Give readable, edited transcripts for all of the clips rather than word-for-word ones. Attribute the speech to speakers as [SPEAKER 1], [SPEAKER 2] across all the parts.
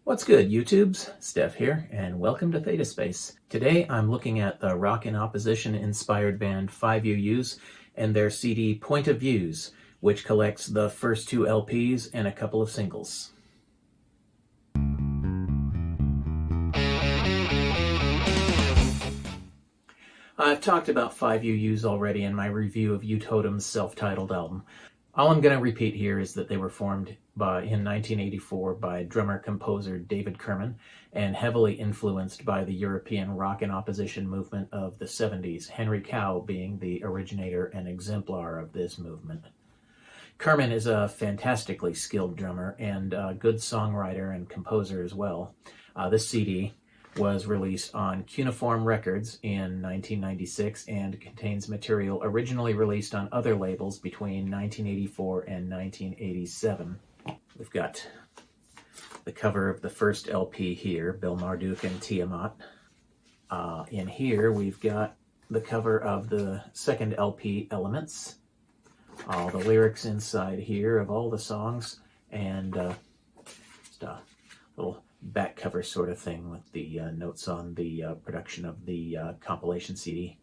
[SPEAKER 1] What's good, YouTubes? Steph here, and welcome to Theta Space. Today I'm looking at the Rock in Opposition inspired band 5UU'S and their CD Point of Views, which collects the first two LPs and a couple of singles. I've talked about 5UU'S already in my review of U-Totem's self-titled album. All I'm going to repeat here is that they were formed in 1984 by drummer-composer David Kerman and heavily influenced by the European rock and opposition movement of the 70s, Henry Cow being the originator and exemplar of this movement. Kerman is a fantastically skilled drummer and a good songwriter and composer as well. This CD was released on Cuneiform Records in 1996 and contains material originally released on other labels between 1984 and 1987. We've got the cover of the first LP here, Bel Marduk and Tiamat. In here we've got the cover of the second LP, Elements. All the lyrics inside here of all the songs, and just a little back cover sort of thing with the notes on the production of the compilation CD.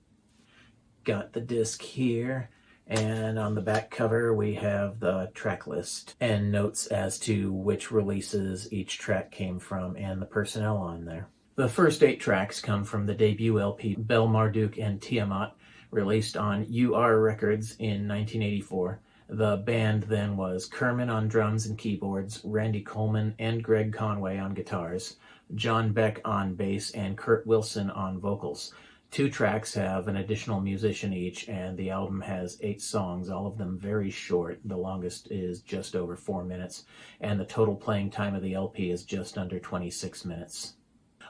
[SPEAKER 1] Got the disc here, and on the back cover we have the track list and notes as to which releases each track came from and the personnel on there. The first 8 tracks come from the debut LP Bel Marduk and Tiamat, released on UR Records in 1984. The band then was Kerman on drums and keyboards, Randy Coleman and Greg Conway on guitars, John Beck on bass, and Kurt Wilson on vocals. 2 tracks have an additional musician each, and the album has 8 songs, all of them very short. The longest is just over 4 minutes, and the total playing time of the LP is just under 26 minutes.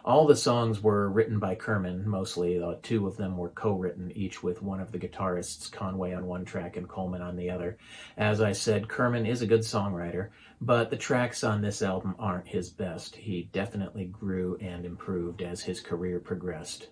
[SPEAKER 1] All the songs were written by Kerman, mostly. 2 of them were co-written, each with one of the guitarists, Conway on one track and Coleman on the other. As I said, Kerman is a good songwriter, but the tracks on this album aren't his best. He definitely grew and improved as his career progressed.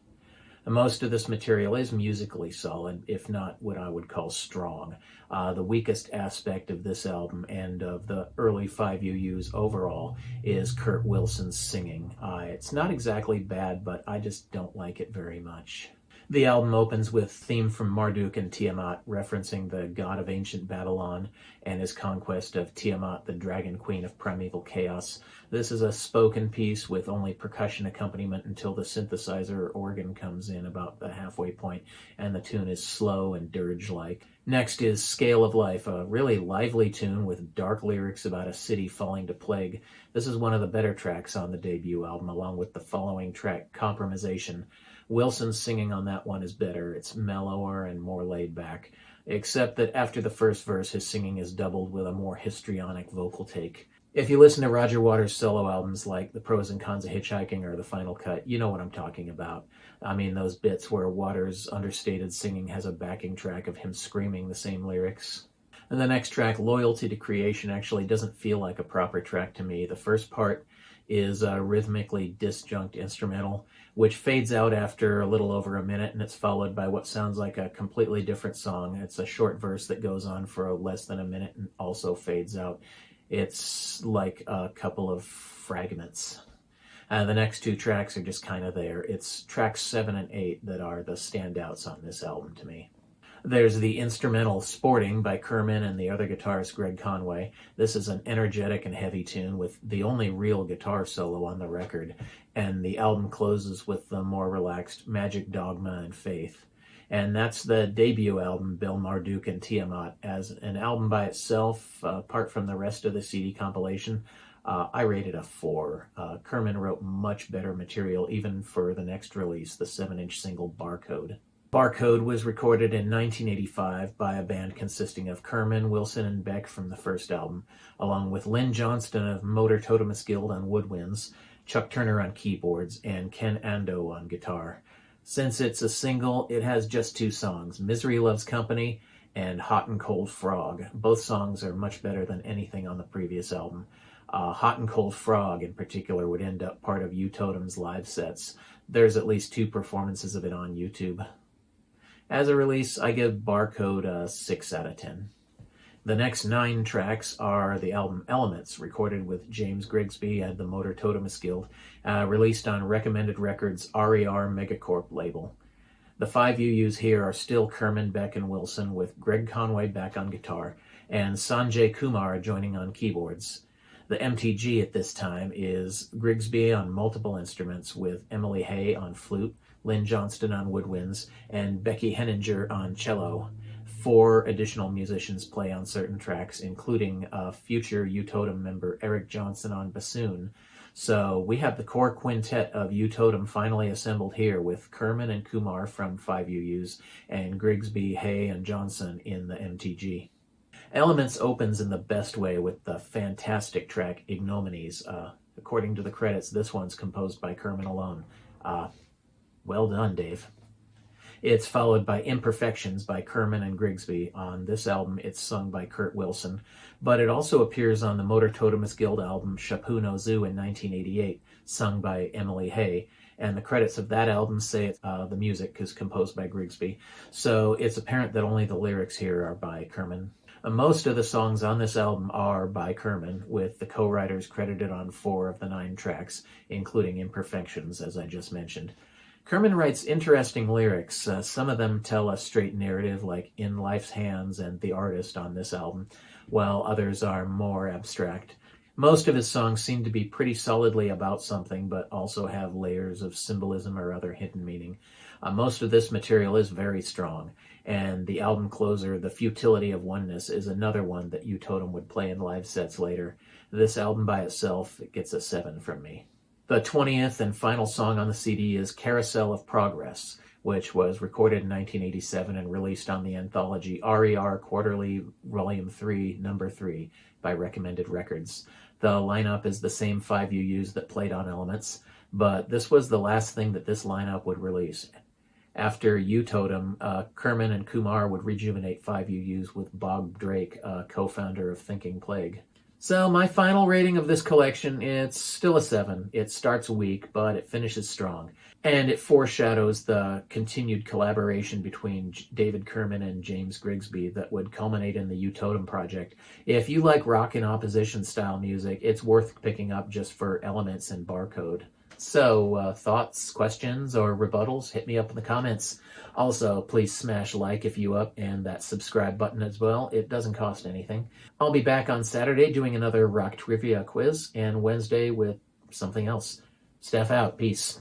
[SPEAKER 1] Most of this material is musically solid, if not what I would call strong. The weakest aspect of this album and of the early 5UU'S overall is Kurt Wilson's singing. It's not exactly bad, but I just don't like it very much. The album opens with theme from Marduk and Tiamat, referencing the god of ancient Babylon and his conquest of Tiamat, the dragon queen of primeval chaos. This is a spoken piece with only percussion accompaniment until the synthesizer or organ comes in about the halfway point, and the tune is slow and dirge-like. Next is Scale of Life, a really lively tune with dark lyrics about a city falling to plague. This is one of the better tracks on the debut album, along with the following track, Compromisation. Wilson's singing on that one is better. It's mellower and more laid back, except that after the first verse, his singing is doubled with a more histrionic vocal take. If you listen to Roger Waters' solo albums like The Pros and Cons of Hitchhiking or The Final Cut, you know what I'm talking about. I mean, those bits where Waters' understated singing has a backing track of him screaming the same lyrics. And the next track, Loyalty to Creation, actually doesn't feel like a proper track to me. The first part is a rhythmically disjunct instrumental, which fades out after a little over a minute, and it's followed by what sounds like a completely different song. It's a short verse that goes on for less than a minute and also fades out. It's like a couple of fragments. The next 2 tracks are just kind of there. It's tracks 7 and 8 that are the standouts on this album to me. There's the instrumental Sporting by Kerman and the other guitarist Greg Conway. This is an energetic and heavy tune with the only real guitar solo on the record, and the album closes with the more relaxed Magic Dogma and Faith. And that's the debut album, Bel Marduk and Tiamat. As an album by itself, apart from the rest of the CD compilation, I rated a 4. Kerman wrote much better material even for the next release, the 7-inch single Barcode. Barcode was recorded in 1985 by a band consisting of Kerman, Wilson, and Beck from the first album, along with Lynn Johnston of Motor Totemist Guild on woodwinds, Chuck Turner on keyboards, and Ken Ando on guitar. Since it's a single, it has just 2 songs, Misery Loves Company and Hot and Cold Frog. Both songs are much better than anything on the previous album. Hot and Cold Frog, in particular, would end up part of U-Totem's live sets. There's at least 2 performances of it on YouTube. As a release, I give Barcode a 6 out of 10. The next 9 tracks are the album Elements, recorded with James Grigsby and the Motor Totemist Guild, released on Recommended Records' RER Megacorp label. The 5UU'S here are still Kerman, Beck, and Wilson, with Greg Conway back on guitar, and Sanjay Kumar joining on keyboards. The MTG at this time is Grigsby on multiple instruments, with Emily Hay on flute, Lynn Johnston on woodwinds, and Becky Henninger on cello. 4 additional musicians play on certain tracks, including future U-Totem member Eric Johnson on bassoon. So we have the core quintet of U-Totem finally assembled here, with Kerman and Kumar from 5UU'S and Grigsby, Hay, and Johnson in the MTG. Elements opens in the best way with the fantastic track Ignominies. According to the credits, this one's composed by Kerman alone. Well done, Dave. It's followed by Imperfections by Kerman and Grigsby. On this album, it's sung by Kurt Wilson, but it also appears on the Motor Totemist Guild album Shapu no Zoo in 1988, sung by Emily Hay, and the credits of that album say the music is composed by Grigsby, so it's apparent that only the lyrics here are by Kerman. Most of the songs on this album are by Kerman, with the co-writers credited on 4 of the 9 tracks, including Imperfections, as I just mentioned. Kerman writes interesting lyrics. Some of them tell a straight narrative, like In Life's Hands and The Artist on this album, while others are more abstract. Most of his songs seem to be pretty solidly about something, but also have layers of symbolism or other hidden meaning. Most of this material is very strong, and the album closer, The Futility of Oneness, is another one that U-Totem would play in live sets later. This album by itself, it gets a 7 from me. The 20th and final song on the CD is Carousel of Progress, which was recorded in 1987 and released on the anthology RER Quarterly Volume 3, Number 3 by Recommended Records. The lineup is the same 5UU'S that played on Elements, but this was the last thing that this lineup would release. After U-Totem, Kerman and Kumar would rejuvenate 5UU'S with Bob Drake, co-founder of Thinking Plague. So my final rating of this collection, it's still a 7. It starts weak, but it finishes strong. And it foreshadows the continued collaboration between David Kerman and James Grigsby that would culminate in the U-Totem project. If you like rock and opposition style music, it's worth picking up just for Elements and Barcode. So, thoughts, questions, or rebuttals, hit me up in the comments. Also, please smash like if you up and that subscribe button as well. It doesn't cost anything. I'll be back on Saturday doing another rock trivia quiz, and Wednesday with something else. Steph out. Peace.